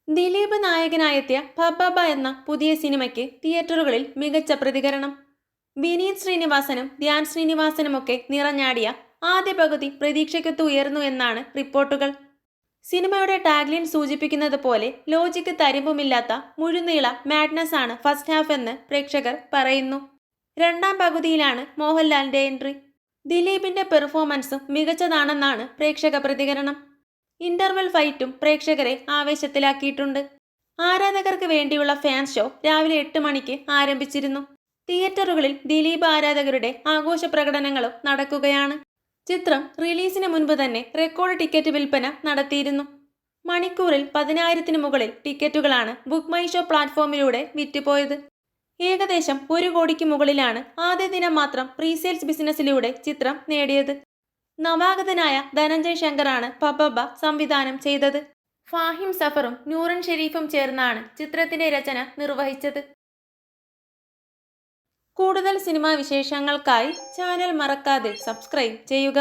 ദിലീപ് നായകനായെത്തിയ പബ്ബബ എന്ന പുതിയ സിനിമയ്ക്ക് തിയേറ്ററുകളിൽ മികച്ച പ്രതികരണം. വിനീത് ശ്രീനിവാസനും ധ്യാൻ ശ്രീനിവാസനുമൊക്കെ നിറഞ്ഞാടിയ ആദ്യ പകുതി പ്രതീക്ഷയ്ക്കൊത്ത് ഉയർന്നു എന്നാണ് റിപ്പോർട്ടുകൾ. സിനിമയുടെ ടാഗ്ലൈൻ സൂചിപ്പിക്കുന്നത് പോലെ ലോജിക്ക് തരിമ്പുമില്ലാത്ത മുഴുനീള മാഡ്നസ് ആണ് ഫസ്റ്റ് ഹാഫ് എന്ന് പ്രേക്ഷകർ പറയുന്നു. രണ്ടാം പകുതിയിലാണ് മോഹൻലാലിന്റെ എൻട്രി. ദിലീപിന്റെ പെർഫോമൻസും മികച്ചതാണെന്നാണ് പ്രേക്ഷക പ്രതികരണം. ഇന്റർവെൽ ഫൈറ്റും പ്രേക്ഷകരെ ആവേശത്തിലാക്കിയിട്ടുണ്ട്. ആരാധകർക്ക് വേണ്ടിയുള്ള ഫാൻസ് ഷോ രാവിലെ 8 മണിക്ക് ആരംഭിച്ചിരുന്നു. തിയേറ്ററുകളിൽ ദിലീപ് ആരാധകരുടെ ആഘോഷ പ്രകടനങ്ങളും നടക്കുകയാണ്. ചിത്രം റിലീസിന് മുൻപ് തന്നെ റെക്കോർഡ് ടിക്കറ്റ് വിൽപ്പന നടത്തിയിരുന്നു. മണിക്കൂറിൽ 10,000-ന് മുകളിൽ ടിക്കറ്റുകളാണ് ബുക്ക് മൈ ഷോ പ്ലാറ്റ്ഫോമിലൂടെ വിറ്റുപോയത്. ഏകദേശം 1 കോടിക്ക് മുകളിലാണ് ആദ്യ ദിനം മാത്രം പ്രീസെയിൽസ് ബിസിനസ്സിലൂടെ ചിത്രം നേടിയത്. നവാഗതനായ ധനഞ്ജയ് ശങ്കറാണ് പബ്ബബ സംവിധാനം ചെയ്തത്. ഫാഹിം സഫറും നൂറൻ ഷെരീഫും ചേർന്നാണ് ചിത്രത്തിന്റെ രചന നിർവഹിച്ചത്. കൂടുതൽ സിനിമാ വിശേഷങ്ങൾക്കായി ചാനൽ മറക്കാതെ സബ്സ്ക്രൈബ് ചെയ്യുക.